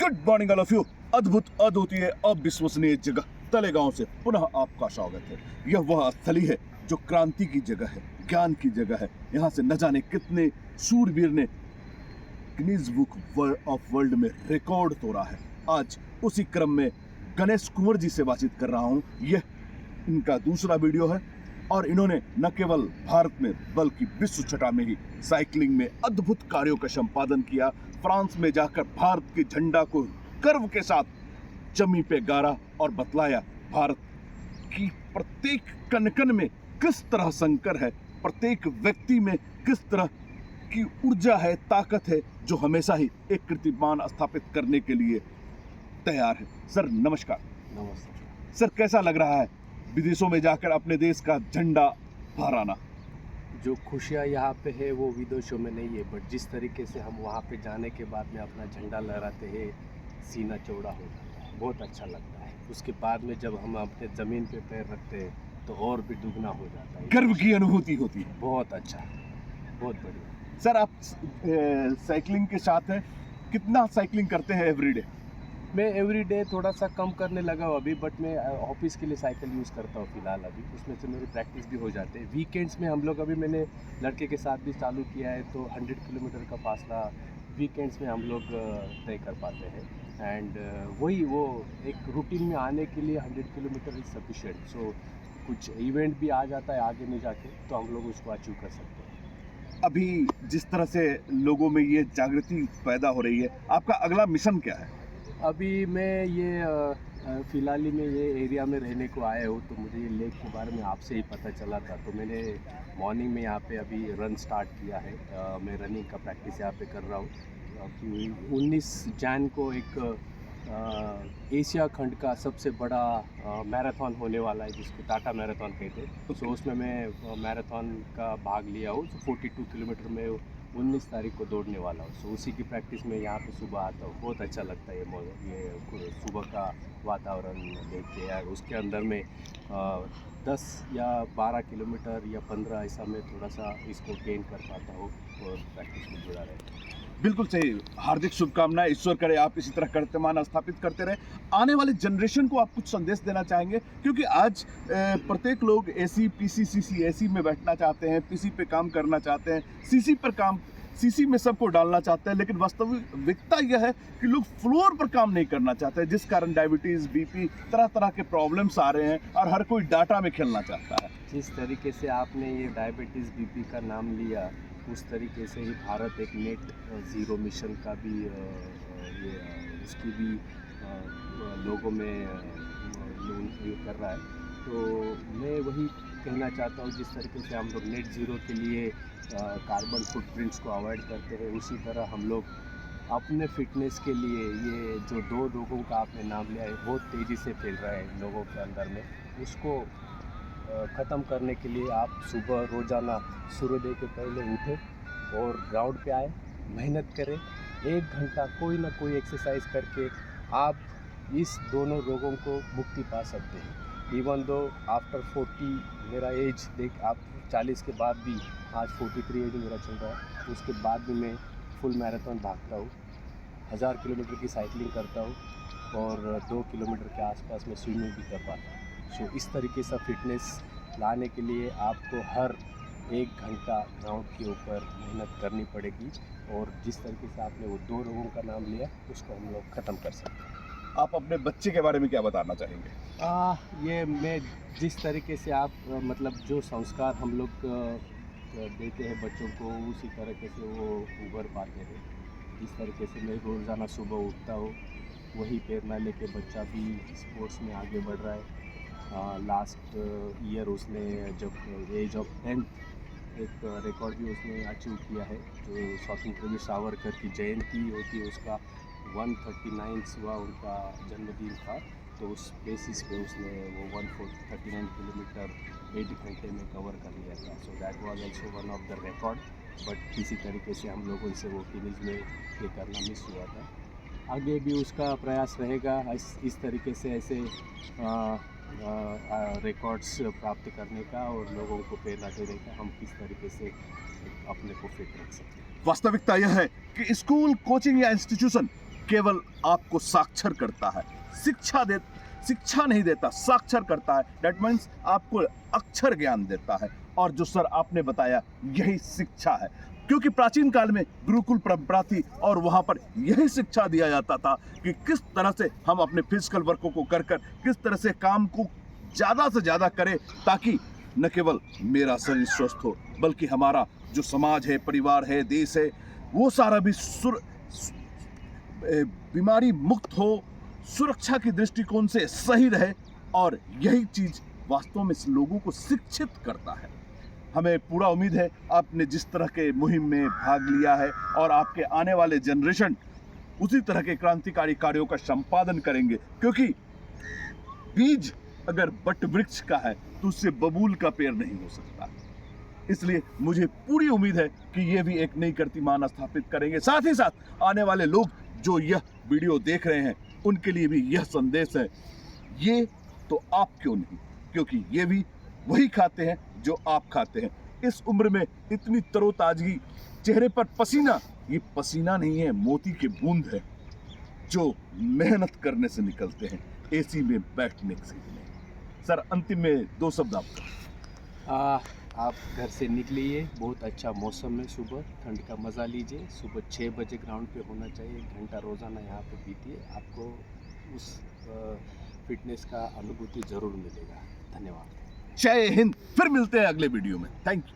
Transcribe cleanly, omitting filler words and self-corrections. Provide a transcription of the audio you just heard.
Good morning all of you. अद्भुत, अद्वितीय, अविश्वसनीय जगह तलेगांव से पुनः आपका स्वागत है। यह वह स्थली है जो क्रांति की जगह है, ज्ञान की जगह है। यहाँ से न जाने कितने शूरवीर ने गिनीज बुक ऑफ वर्ल्ड में रिकॉर्ड तोड़ा है। आज उसी क्रम में गणेश कुंवर जी से बातचीत कर रहा हूँ। यह इनका दूसरा वीडियो है और इन्होंने न केवल भारत में बल्कि विश्व छटा में ही साइकिलिंग में अद्भुत कार्यों का संपादन किया। फ्रांस में जाकर भारत के झंडा को गर्व के साथ जमी पे गाड़ा और बतलाया भारत की प्रत्येक कण-कण में किस तरह संकर है, प्रत्येक व्यक्ति में किस तरह की ऊर्जा है, ताकत है, जो हमेशा ही एक कीर्तिमान स्थापित करने के लिए तैयार है। सर नमस्कार। नमस्ते सर, कैसा लग रहा है विदेशों में जाकर अपने देश का झंडा फहराना? जो खुशियाँ यहाँ पे है वो विदेशों में नहीं है, बट जिस तरीके से हम वहाँ पे जाने के बाद में अपना झंडा लहराते हैं, सीना चौड़ा हो जाता है, बहुत अच्छा लगता है। उसके बाद में जब हम अपने ज़मीन पे पैर रखते हैं तो और भी दुगना हो जाता है, गर्व की अनुभूति होती है। बहुत अच्छा, बहुत बढ़िया। सर, आप साइकिलिंग के साथ हैं, कितना साइकिलिंग करते हैं एवरीडे? मैं एवरीडे थोड़ा सा कम करने लगा हूँ अभी, बट मैं ऑफिस के लिए साइकिल यूज़ करता हूँ फ़िलहाल अभी। उसमें से मेरी प्रैक्टिस भी हो जाते हैं। वीकेंड्स में हम लोग, अभी मैंने लड़के के साथ भी चालू किया है, तो 100 किलोमीटर का फासला वीकेंड्स में हम लोग तय कर पाते हैं। एंड वही वो एक रूटीन में आने के लिए 100 किलोमीटर इज़ सफिशिएंट। सो कुछ इवेंट भी आ जाता है आगे में जाके, तो हम लोग उसको अचीव कर सकते हैं। अभी जिस तरह से लोगों में ये जागृति पैदा हो रही है, आपका अगला मिशन क्या है? अभी मैं ये फ़िलहाल ही में ये एरिया में रहने को आया हूँ, तो मुझे ये लेक के बारे में आपसे ही पता चला था, तो मैंने मॉर्निंग में यहाँ पे अभी रन स्टार्ट किया है। मैं रनिंग का प्रैक्टिस यहाँ पे कर रहा हूँ। अभी 19 जैन को एक एशिया खंड का सबसे बड़ा मैराथन होने वाला है, जिसको टाटा मैराथन कहते हैं। सो उसमें मैं मैराथन का भाग लिया हूँ। 42 किलोमीटर में 19 तारीख को दौड़ने वाला हूँ। सो उसी की प्रैक्टिस में यहाँ पे सुबह आता हूँ। बहुत अच्छा लगता है ये सुबह का वातावरण देख के यार। उसके अंदर में 10 या 12 किलोमीटर या 15 ऐसा मैं थोड़ा सा इसको गेन कर पाता हूँ और प्रैक्टिस में जुड़ा रहता हूँ। बिल्कुल सही। हार्दिक शुभकामनाएं। ईश्वर करे आप इसी तरह कीर्तिमान स्थापित करते रहे। आने वाले जनरेशन को आप कुछ संदेश देना चाहेंगे? क्योंकि आज प्रत्येक लोग एसी, पीसी, सीसी, एसी में बैठना चाहते हैं, पीसी पे काम करना चाहते हैं, सीसी में सबको डालना चाहते हैं, लेकिन वास्तविकता यह है कि लोग फ्लोर पर काम नहीं करना चाहते हैं, जिस कारण डायबिटीज़, बीपी, तरह तरह के प्रॉब्लम्स आ रहे हैं और हर कोई डाटा में खेलना चाहता है। जिस तरीके से आपने ये डायबिटीज़, बीपी का नाम लिया, उस तरीके से ही भारत एक नेट ज़ीरो मिशन का भी ये उसकी भी लोगों में ये कर रहा है। तो मैं वही कहना चाहता हूँ, जिस तरीके से हम लोग नेट ज़ीरो के लिए कार्बन फुटप्रिंट्स को अवॉइड करते हैं, उसी तरह हम लोग अपने फिटनेस के लिए ये जो 2 रोगों का आपने नाम लिया है, बहुत तेज़ी से फैल रहा है लोगों के अंदर में, उसको ख़त्म करने के लिए आप सुबह रोज़ाना सूर्योदय के पहले उठें और ग्राउंड पे आए, मेहनत करें। 1 घंटा कोई ना कोई एक्सरसाइज करके आप इस दोनों रोगों को मुक्ति पा सकते हैं। इवन दो आफ्टर 40 मेरा एज देख, आप 40 के बाद भी, आज 43 एज मेरा चल रहा है, उसके बाद भी मैं फुल मैराथन भागता हूँ, 1000 किलोमीटर की साइकिलिंग करता हूँ और 2 किलोमीटर के आसपास मैं स्विमिंग भी कर पाता हूँ। सो इस तरीके से फिटनेस लाने के लिए आपको हर 1 घंटा ग्राउंड के ऊपर मेहनत करनी पड़ेगी, और जिस तरीके से आपने वो 2 रोगों का नाम लिया, उसको हम लोग ख़त्म कर सकते हैं। आप अपने बच्चे के बारे में क्या बताना चाहेंगे? ये मैं जिस तरीके से आप मतलब जो संस्कार हम लोग देते हैं बच्चों को, उसी तरीके से वो उभर पाते हैं। जिस तरीके से मैं रोज़ाना सुबह उठता हूँ, वही प्रेरणा लेके बच्चा भी स्पोर्ट्स में आगे बढ़ रहा है। लास्ट ईयर उसने जब एज ऑफ 10th एक रिकॉर्ड भी उसने अचीव किया है, जो स्वतंत्र वीर सावरकर की जयंती होती है, उसका 139वां उनका जन्मदिन था, तो उस बेसिस पे उसने वो 139 किलोमीटर 8 घंटे में कवर कर लिया था। So that was also one of the record, but किसी तरीके से हम लोगों से वो गिनीज में ये करना मिस हुआ था। आगे भी उसका प्रयास रहेगा इस तरीके से ऐसे रिकॉर्ड्स प्राप्त करने का और लोगों को प्रेरणा देने का, हम किस तरीके से अपने को फिट रख सकते हैं। वास्तविकता यह है कि स्कूल, कोचिंग या इंस्टीट्यूशन केवल आपको साक्षर करता है, शिक्षा नहीं देता, साक्षर करता है। दैट मीन्स आपको अक्षर ज्ञान देता है। और जो सर आपने बताया यही शिक्षा है, क्योंकि प्राचीन काल में गुरुकुल परंपरा थी और वहां पर यही शिक्षा दिया जाता था कि किस तरह से हम अपने फिजिकल वर्कों को कर किस तरह से काम को ज़्यादा से ज़्यादा करें, ताकि न केवल मेरा शरीर स्वस्थ हो बल्कि हमारा जो समाज है, परिवार है, देश है, वो सारा भी बीमारी मुक्त हो, सुरक्षा की दृष्टिकोण से सही रहे। और यही चीज़ वास्तव में लोगों को शिक्षित करता है। हमें पूरा उम्मीद है आपने जिस तरह के मुहिम में भाग लिया है और आपके आने वाले जनरेशन उसी तरह के क्रांतिकारी कार्यों का संपादन करेंगे, क्योंकि बीज अगर बट वृक्ष का है तो उससे बबूल का पेड़ नहीं हो सकता। इसलिए मुझे पूरी उम्मीद है कि ये भी एक नई कीर्तिमान स्थापित करेंगे। साथ ही साथ आने वाले लोग जो यह वीडियो देख रहे हैं उनके लिए भी यह संदेश है, ये तो आप क्यों नहीं, क्योंकि ये भी वही खाते हैं जो आप खाते हैं। इस उम्र में इतनी तरोताजगी, चेहरे पर पसीना, ये पसीना नहीं है, मोती के बूंद है जो मेहनत करने से निकलते हैं, एसी में बैठने से नहीं। सर अंतिम में 2 शब्द आप घर से निकलिए, बहुत अच्छा मौसम है, सुबह ठंड का मज़ा लीजिए। सुबह 6 बजे ग्राउंड पे होना चाहिए, 1 घंटा रोज़ाना यहाँ पे बीतिए, आपको उस फिटनेस का अनुभूति ज़रूर मिलेगा। धन्यवाद। जय हिंद। फिर मिलते हैं अगले वीडियो में। Thank you.